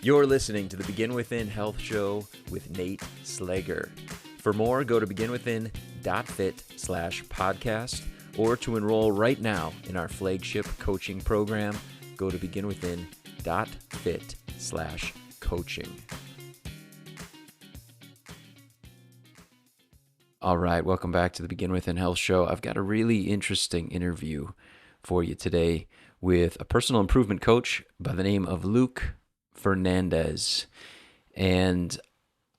You're listening to the Begin Within Health Show with Nate Slager. For more, go to beginwithin.fit/podcast, or to enroll right now in our flagship coaching program, go to beginwithin.fit/coaching. All right, welcome back to the Begin Within Health Show. I've got a really interesting interview for you today with a personal improvement coach by the name of Luke Fernandez. And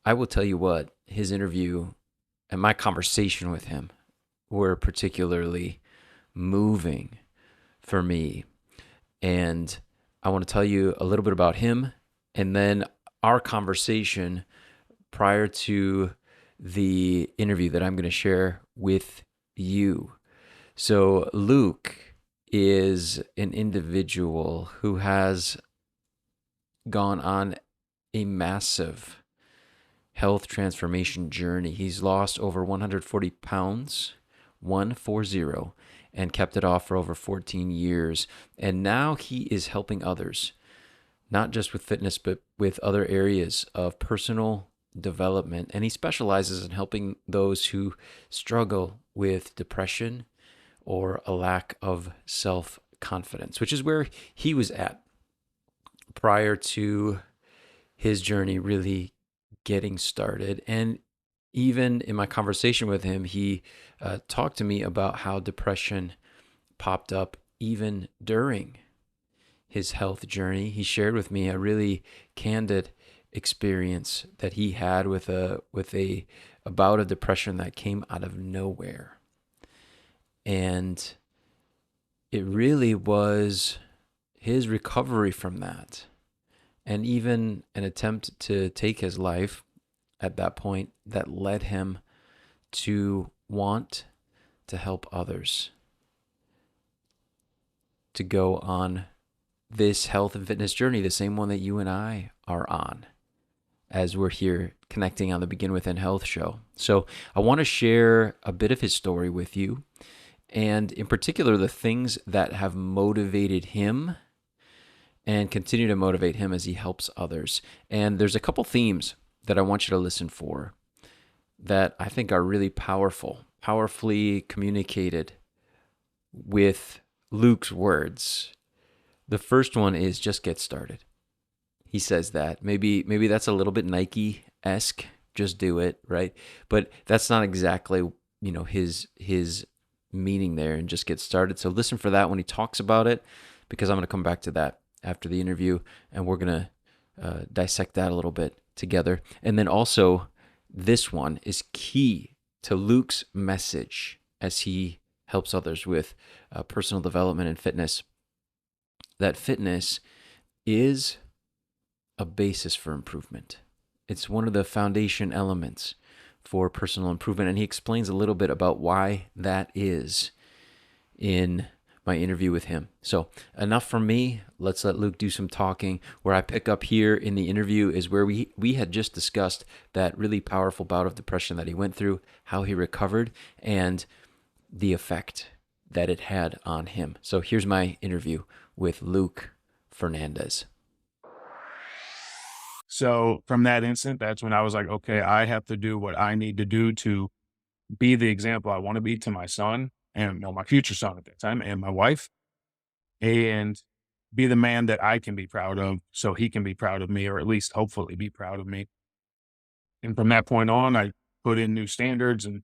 I will tell you what, his interview and my conversation with him were particularly moving for me. And I want to tell you a little bit about him and then our conversation prior to the interview that I'm going to share with you. So Luke is an individual who has gone on a massive health transformation journey. He's lost over 140 pounds, 140, and kept it off for over 14 years. And now he is helping others, not just with fitness, but with other areas of personal development. And he specializes in helping those who struggle with depression or a lack of self-confidence, which is where he was at prior to his journey really getting started. And even in my conversation with him, he talked to me about how depression popped up even during his health journey. He shared with me a really candid experience that he had with a bout of depression that came out of nowhere. And it really was his recovery from that, and even an attempt to take his life at that point, that led him to want to help others, to go on this health and fitness journey, the same one that you and I are on as we're here connecting on the Begin Within Health Show. So I want to share a bit of his story with you, and in particular, the things that have motivated him and continue to motivate him as he helps others. And there's a couple themes that I want you to listen for that I think are really powerfully communicated with Luke's words. The first one is just get started. He says that. Maybe that's a little bit Nike-esque, just do it, right? But that's not exactly, his meaning there, and just get started. So listen for that when he talks about it, because I'm going to come back to that after the interview, and we're going to dissect that a little bit together. And then also, this one is key to Luke's message as he helps others with personal development and fitness, that fitness is a basis for improvement. It's one of the foundation elements for personal improvement, and he explains a little bit about why that is in my interview with him. So enough from me. Let's let Luke do some talking. Where I pick up here in the interview is where we had just discussed that really powerful bout of depression that he went through, how he recovered, and the effect that it had on him. So here's my interview with Luke Fernandez. So from that instant, that's when I was like, okay, I have to do what I need to do to be the example I want to be to my son and my future son at that time and my wife, and be the man that I can be proud of so he can be proud of me, or at least hopefully be proud of me. And from that point on, I put in new standards and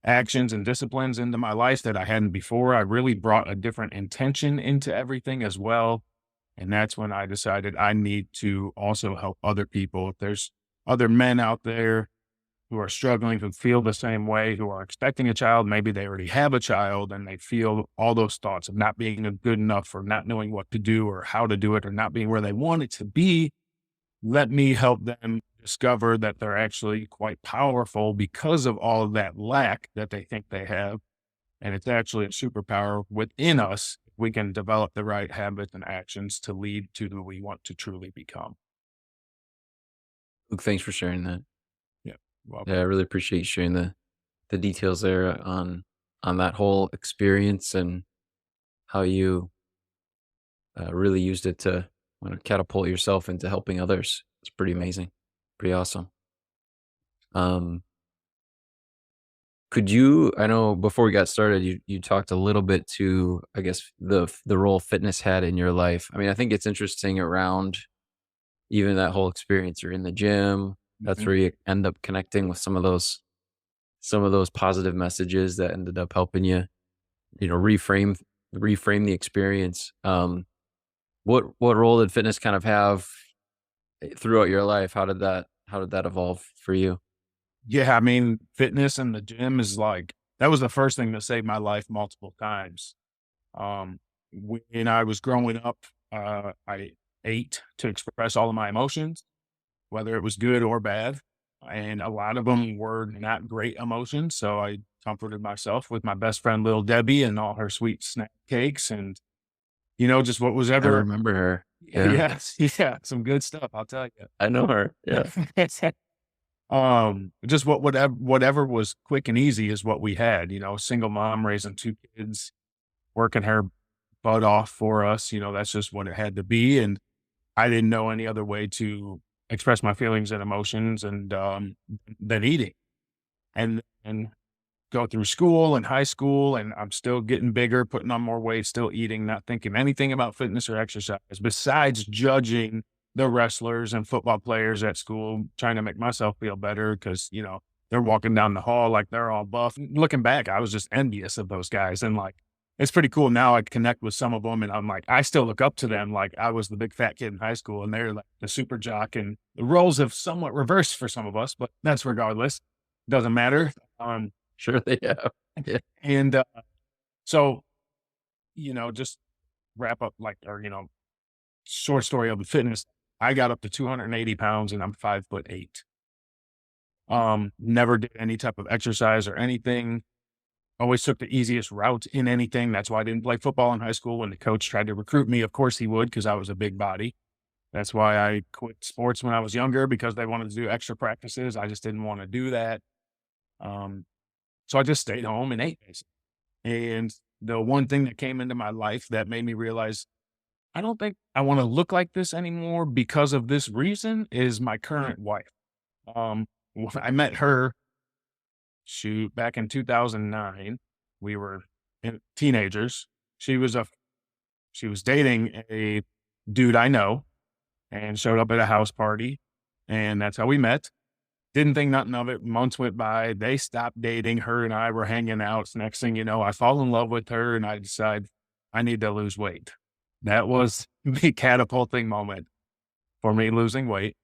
actions and disciplines into my life that I hadn't before. I really brought a different intention into everything as well. And that's when I decided I need to also help other people. If there's other men out there who are struggling, who feel the same way, who are expecting a child, maybe they already have a child, and they feel all those thoughts of not being good enough, or not knowing what to do or how to do it, or not being where they want it to be, let me help them discover that they're actually quite powerful because of all of that lack that they think they have. And it's actually a superpower within us. We can develop the right habits and actions to lead to who we want to truly become. Luke, thanks for sharing that. Yeah. Yeah, I Welcome. really appreciate you sharing the details there on that whole experience and how you really used it to want to catapult yourself into helping others. It's pretty amazing, pretty awesome. Um, could you? I know before we got started, you talked a little bit to, I guess, the role fitness had in your life. I mean, I think it's interesting around even that whole experience. You're in the gym. That's Mhm. where you end up connecting with some of those positive messages that ended up helping you, reframe the experience. What role did fitness kind of have throughout your life? How did that evolve for you? Yeah, I mean, fitness in the gym is like that was the first thing that saved my life multiple times. Um, when I was growing up, I ate to express all of my emotions, whether it was good or bad, and a lot of them were not great emotions. So I comforted myself with my best friend, Little Debbie, and all her sweet snack cakes, and just what was I ever. remember her. Yeah, Yes, yeah, some good stuff. I'll tell I know her. Yeah, you. Just whatever was quick and easy is what we had, single mom raising 2 kids, working her butt off for us, that's just what it had to be, and I didn't know any other way to express my feelings and emotions than eating, and go through school and high school, and I'm still getting bigger, putting on more weight, still eating, not thinking anything about fitness or exercise besides judging the wrestlers and football players at school, trying to make myself feel better because, they're walking down the hall like they're all buff. Looking back, I was just envious of those guys. And like, it's pretty cool now. I connect with some of them and I'm like, I still look up to them. Like I was the big fat kid in high school and they're like the super jock. And the roles have somewhat reversed for some of us, but that's regardless. Doesn't matter. sure they have. Yeah, And so, just wrap up like, or, short story of the fitness. I got up to 280 pounds and I'm 5'8". Never did any type of exercise or anything. Always took the easiest route in anything. That's why I didn't play football in high school. When the coach tried to recruit me, of course he would, because I was a big body. That's why I quit sports when I was younger because they wanted to do extra practices. I just didn't want to do that. Um, so I just stayed home and ate, basically. And the one thing that came into my life that made me realize I don't think I want to look like this anymore because of this reason is my current wife. When I met her, shoot, back in 2009, we were teenagers. She was a she was dating a dude I know and showed up at a house party, and that's how we met. Didn't think nothing of it. Months went by. They stopped dating. Her and I were hanging out. Next thing you know, I fall in love with her and I decide I need to lose weight. That was the catapulting moment for me losing weight.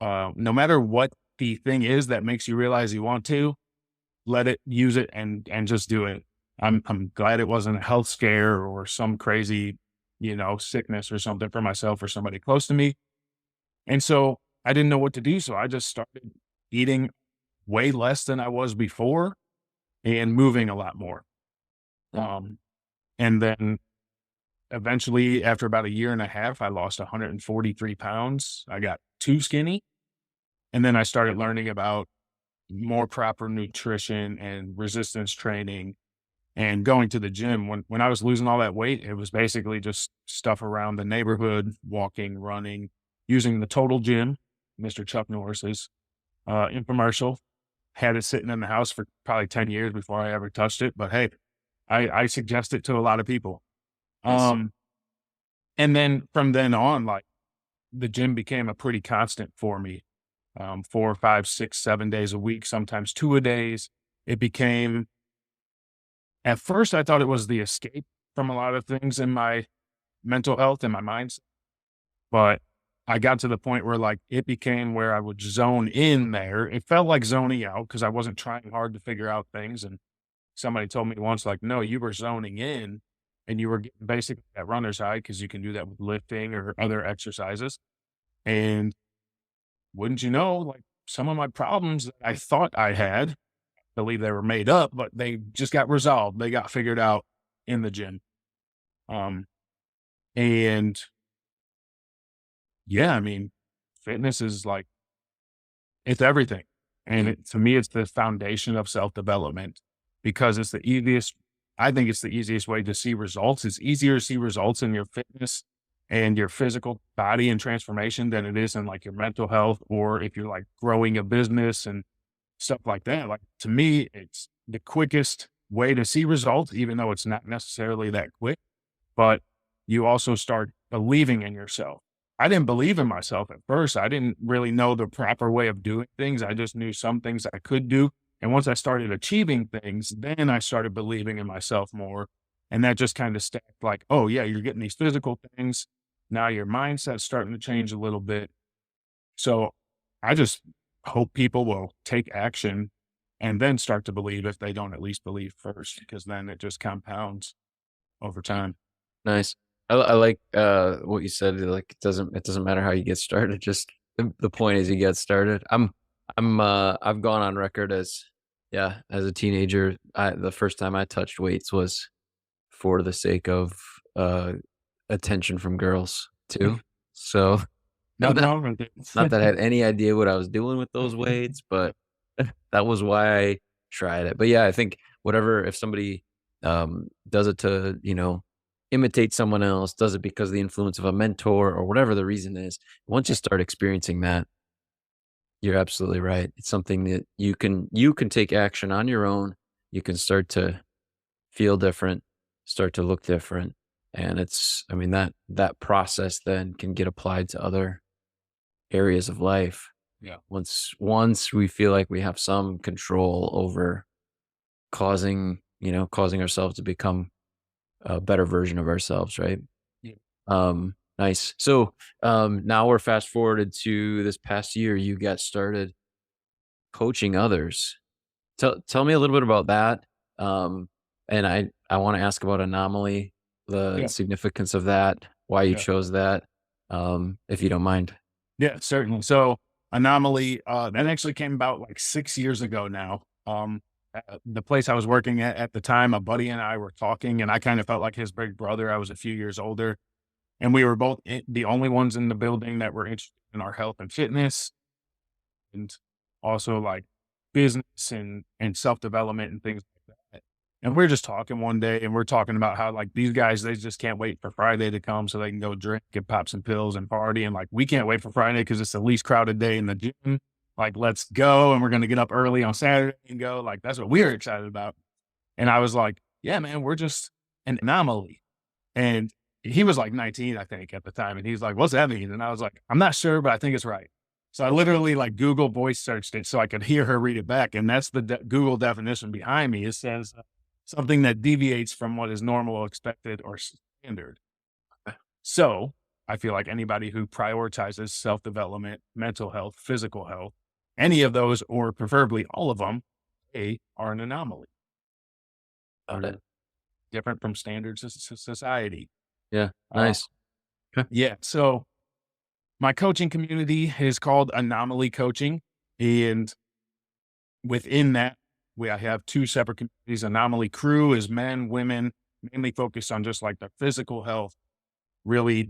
No matter what the thing is that makes you realize you want to, let it, use it, and just do it. I'm glad it wasn't a health scare or some crazy, sickness or something for myself or somebody close to me. And so I didn't know what to do. So I just started eating way less than I was before and moving a lot more. Um, and then eventually, after about a year and a half, I lost 143 pounds. I got too skinny. And then I started learning about more proper nutrition and resistance training and going to the gym. When I was losing all that weight, it was basically just stuff around the neighborhood, walking, running, using the Total Gym, Mr. Chuck Norris's infomercial. Had it sitting in the house for probably 10 years before I ever touched it. But hey, I suggest it to a lot of people. nice. Um, and then from then on, like the gym became a pretty constant for me. 4, 5, 6, 7 days a week, sometimes 2 a days. It became, at first, I thought it was the escape from a lot of things in my mental health and my mindset. But I got to the point where like it became where I would zone in there. It felt like zoning out because I wasn't trying hard to figure out things. And somebody told me once, like, no, you were zoning in and you were getting basically that runner's high because you can do that with lifting or other exercises. And wouldn't you know, like some of my problems that I thought I had, believe they were made up, but they just got resolved. They got figured out in the gym. Um, and yeah, I mean, fitness is like, it's everything. And to me, it's the foundation of self development because it's I think it's the easiest way to see results. It's easier to see results in your fitness and your physical body and transformation than it is in like your mental health, or if you're like growing a business and stuff like that. Like to me, it's the quickest way to see results, even though it's not necessarily that quick, but you also start believing in yourself. I didn't believe in myself at first. I didn't really know the proper way of doing things. I just knew some things I could do. And once I started achieving things, then I started believing in myself more. And that just kind of stacked like, oh, yeah, you're getting these physical things. Now your mindset's starting to change a little bit. So I just hope people will take action and then start to believe if they don't at least believe first, because then it just compounds over time. Nice. I like what you said. Like it doesn't matter how you get started. Just the point is you get started. I've gone on record as yeah, as a teenager, the first time I touched weights was for the sake of uh attention from girls too. So Nothing not wrong with not it. that I had any idea what I was doing with those weights, but that was why I tried it. But yeah, I think whatever, if somebody does it to, imitate someone else, does it because of the influence of a mentor or whatever the reason is, once you start experiencing that, you're absolutely right. It's something that you can take action on your own. You can start to feel different, start to look different. And I mean, that process then can get applied to other areas of life. Yeah. Once we feel like we have some control over causing ourselves to become a better version of ourselves, right? Yeah. Nice. So now we're fast forwarded to this past year. You got started coaching others. Tell me a little bit about that. And I want to ask about anomaly, the Yeah. significance of that, why you Yeah. chose that, if you don't mind. Yeah, certainly. So Anomaly, that actually came about like 6 years ago now. The place I was working at the time, a buddy and I were talking, and I kind of felt like his big brother. I was a few years older, and we were both the only ones in the building that were interested in our health and fitness, and also like business and self-development and things like that. And we're just talking one day and we're talking about how like these guys, they just can't wait for Friday to come so they can go drink and pop some pills and party. And like, we can't wait for Friday because it's the least crowded day in the gym. Like, let's go. And we're going to get up early on Saturday and go. Like, that's what we're excited about. And I was like, yeah, man, we're just an anomaly. And he was like 19, I think, at the time. And he's like, what's that mean? And I was like, I'm not sure, but I think it's right. So I literally like Google voice searched it so I could hear her read it back. And that's the Google definition behind me. It says something that deviates from what is normal, or expected, or standard. So I feel like anybody who prioritizes self development, mental health, physical health, any of those, or preferably all of them, they are an anomaly. Got They're it. different from standards of society. Yeah. Uh, Nice. Okay. yeah. So my coaching community is called Anomaly Coaching. And within that, I have two separate communities. Anomaly Crew is men, women, mainly focused on just like their physical health, really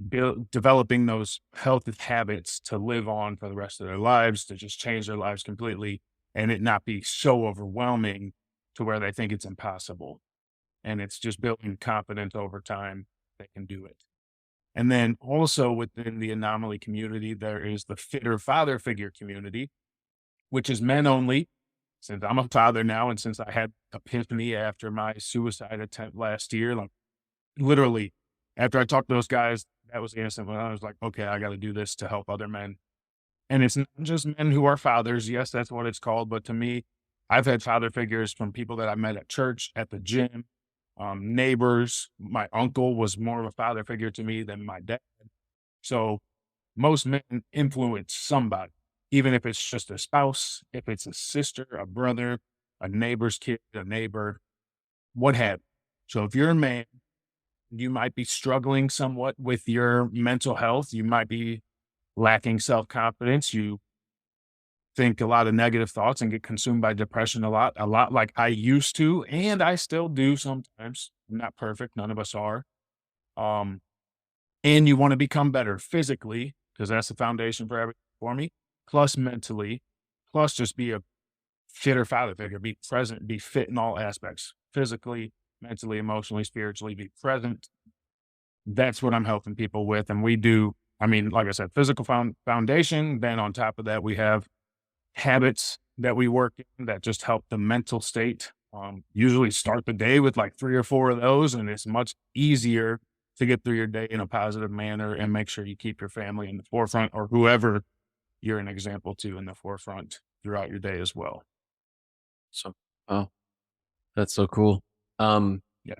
developing those healthy habits to live on for the rest of their lives, to just change their lives completely and it not be so overwhelming to where they think it's impossible. And it's just building confidence over time they can do it. And then also within the anomaly community, there is the fitter father figure community, which is men only. Since I'm a father now, and since I had epiphany after my suicide attempt last year, like literally after I talked to those guys, that was the instant when I was like, okay, I got to do this to help other men. And it's not just men who are fathers. Yes, that's what it's called. But to me, I've had father figures from people that I met at church, at the gym, neighbors. My uncle was more of a father figure to me than my dad. So most men influence somebody, even if it's just a spouse, if it's a sister, a brother, a neighbor's kid, a neighbor, what have you. So if you're a man, you might be struggling somewhat with your mental health. You might be lacking self confidence. You think a lot of negative thoughts and get consumed by depression a lot like I used to, and I still do sometimes. I'm not perfect. None of us are. Um, and you want to become better physically, because that's the foundation for everything for me, plus mentally, plus just be a fitter father figure, be present, be fit in all aspects, physically, mentally, emotionally, spiritually, be present, that's what I'm helping people with. And we do, I mean, like I said, physical foundation. Then on top of that, we have habits that we work in that just help the mental state. Usually start the day with like 3 or 4 of those, and it's much easier to get through your day in a positive manner and make sure you keep your family in the forefront or whoever you're an example to in the forefront throughout your day as well. So, oh, that's so cool. Um, Yeah.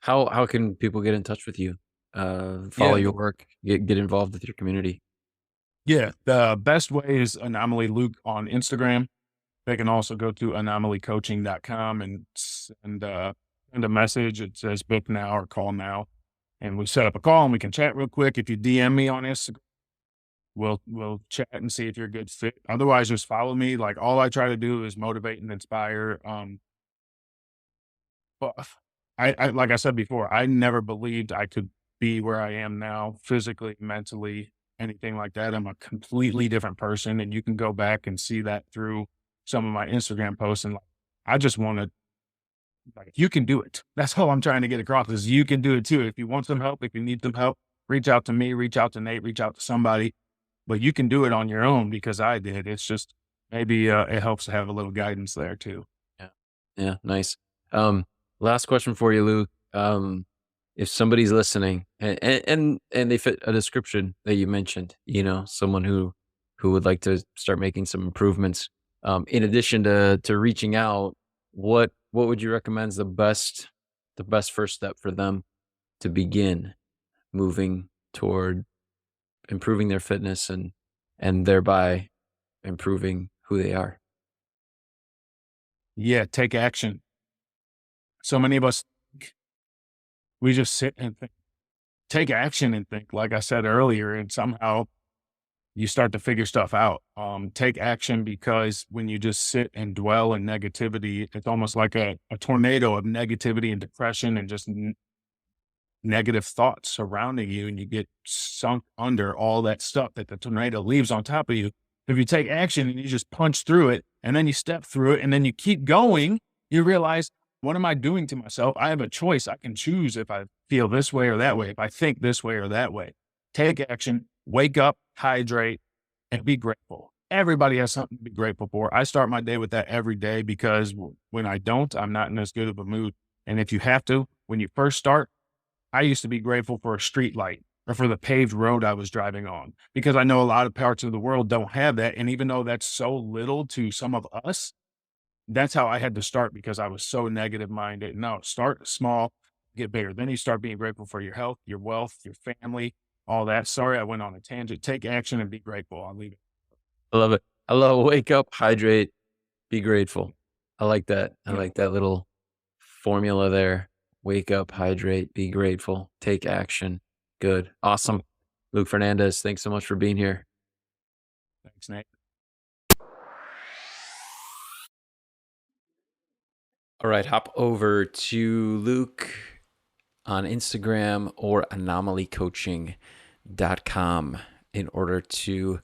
how can people get in touch with you? Follow Yeah. your work, get involved with your community. Yeah. The best way is Anomaly Luke on Instagram. They can also go to anomalycoaching.com and send a message. It says book now or call now. And we set up a call and we can chat real quick. If you DM me on Instagram, we'll chat and see if you're a good fit. Otherwise, just follow me. Like all I try to do is motivate and inspire. But I like I said before, I never believed I could be where I am now, physically, mentally, anything like that. I'm a completely different person, and you can go back and see that through some of my Instagram posts. And like, I just want to like you can do it. That's all I'm trying to get across is you can do it too. If you want some help, if you need some help, reach out to me, reach out to Nate, reach out to somebody. But you can do it on your own because I did. It's just maybe it helps to have a little guidance there too. Yeah. Yeah, nice. Um, Last question for you, Luke. If somebody's listening and they fit a description that you mentioned, someone who would like to start making some improvements, in addition to reaching out, what would you recommend is the best first step for them to begin moving toward improving their fitness and thereby improving who they are? Yeah, take action. So many of us we just sit and think, take action and think, like I said earlier, and somehow you start to figure stuff out. Take action because when you just sit and dwell in negativity, it's almost like a tornado of negativity and depression and just negative thoughts surrounding you, and you get sunk under all that stuff that the tornado leaves on top of you. If you take action and you just punch through it, and then you step through it, and then you keep going, you realize, what am I doing to myself? I have a choice. I can choose if I feel this way or that way, if I think this way or that way. Take action, wake up, hydrate, and be grateful. Everybody has something to be grateful for. I start my day with that every day because when I don't, I'm not in as good of a mood. And if you have to, when you first start, I used to be grateful for a street light or for the paved road I was driving on because I know a lot of parts of the world don't have that. And even though that's so little to some of us, that's how I had to start because I was so negative minded. No, start small, get bigger. Then you start being grateful for your health, your wealth, your family, all that. Sorry, I went on a tangent. Take action and be grateful. I'll leave it. I love it. I love wake up, hydrate, be grateful. I like that. I Yeah. like that little formula there. Wake up, hydrate, be grateful, take action. Good. Awesome. Luke Fernandez, thanks so much for being here. Thanks, Nate. All right, hop over to Luke on Instagram or anomalycoaching.com in order to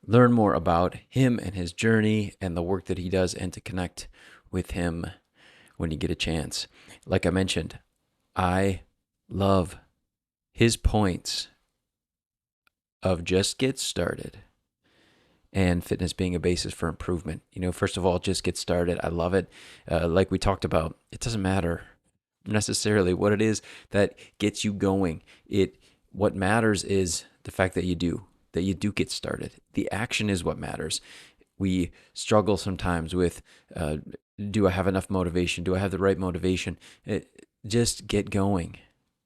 learn more about him and his journey and the work that he does and to connect with him when you get a chance. Like I mentioned, I love his points of just get started and fitness being a basis for improvement. First of all, just get started. I love it. Like we talked about, it doesn't matter necessarily what it is that gets you going. What matters is the fact that you do get started. The action is what matters. We struggle sometimes with, do I have enough motivation? Do I have the right motivation? Just get going.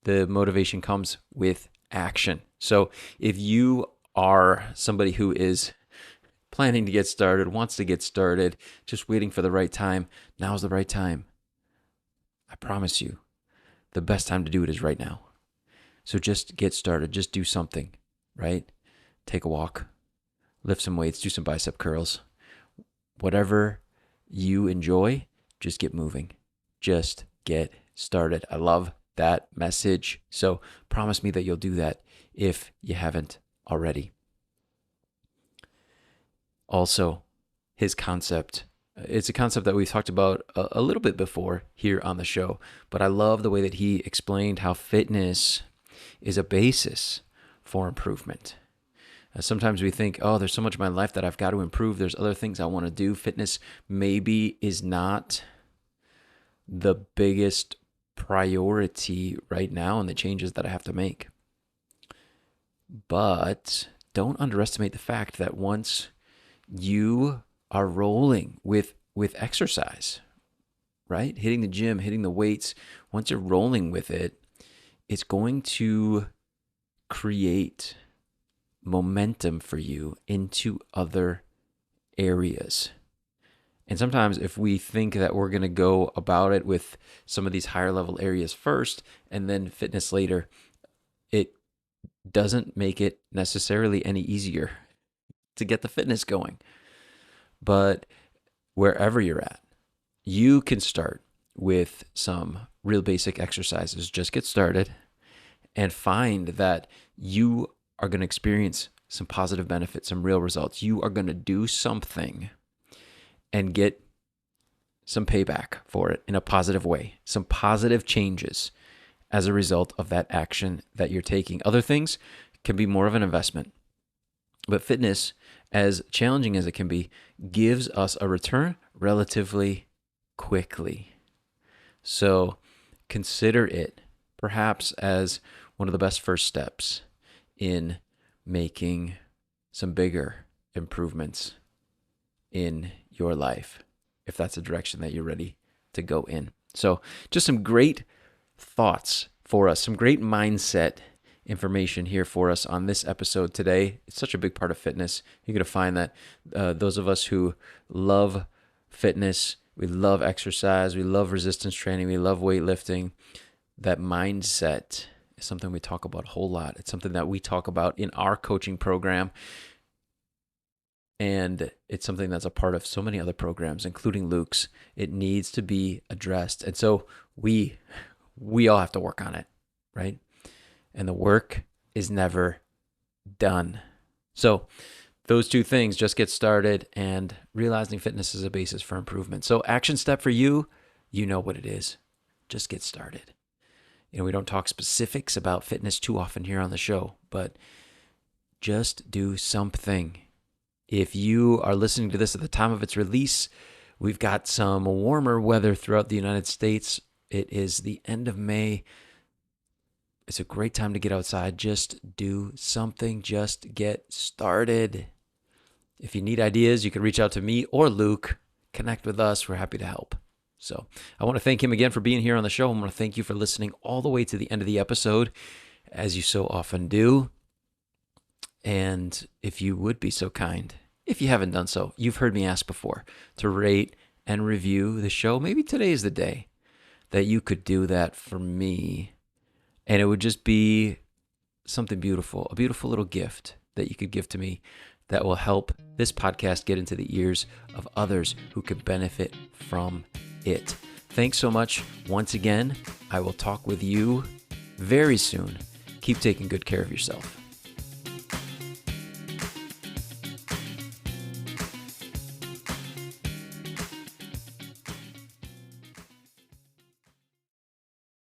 The motivation comes with action. So if you are somebody who is planning to get started, wants to get started, just waiting for the right time, now's the right time. I promise you, the best time to do it is right now. So just get started. Just do something, right? Take a walk, lift some weights, do some bicep curls. Whatever you enjoy, just get moving. Just get started. I love that message. So promise me that you'll do that if you haven't already. Also, his concept. It's a concept that we've talked about a little bit before here on the show, but I love the way that he explained how fitness is a basis for improvement. Sometimes we think, oh, there's so much in my life that I've got to improve. There's other things I want to do. Fitness maybe is not the biggest priority right now in the changes that I have to make. But don't underestimate the fact that once you are rolling with exercise, right? Hitting the gym, hitting the weights, once you're rolling with it, it's going to create momentum for you into other areas. And sometimes if we think that we're going to go about it with some of these higher level areas first and then fitness later, it doesn't make it necessarily any easier to get the fitness going. But wherever you're at, you can start with some real basic exercises. Just get started and find that you are going to experience some positive benefits, some real results. You are going to do something and get some payback for it in a positive way, some positive changes as a result of that action that you're taking. Other things can be more of an investment. But fitness, as challenging as it can be, gives us a return relatively quickly. So consider it perhaps as one of the best first steps in making some bigger improvements in your life, if that's a direction that you're ready to go in. So just some great thoughts for us, some great mindset information here for us on this episode today. It's such a big part of fitness. You're going to find that those of us who love fitness, we love exercise, we love resistance training, we love weightlifting, that mindset is something we talk about a whole lot. It's something that we talk about in our coaching program. And it's something that's a part of so many other programs, including Luke's. It needs to be addressed. And so we all have to work on it, right? And the work is never done. So those two things, just get started and realizing fitness is a basis for improvement. So action step for you, you know what it is. Just get started. We don't talk specifics about fitness too often here on the show, but just do something. If you are listening to this at the time of its release, we've got some warmer weather throughout the United States. It is the end of May. It's a great time to get outside. Just do something. Just get started. If you need ideas, you can reach out to me or Luke. Connect with us. We're happy to help. So I want to thank him again for being here on the show. I want to thank you for listening all the way to the end of the episode, as you so often do. And if you would be so kind, if you haven't done so, you've heard me ask before, to rate and review the show. Maybe today is the day that you could do that for me. And it would just be something beautiful, a beautiful little gift that you could give to me that will help this podcast get into the ears of others who could benefit from it. Thanks so much once again. I will talk with you very soon. Keep taking good care of yourself.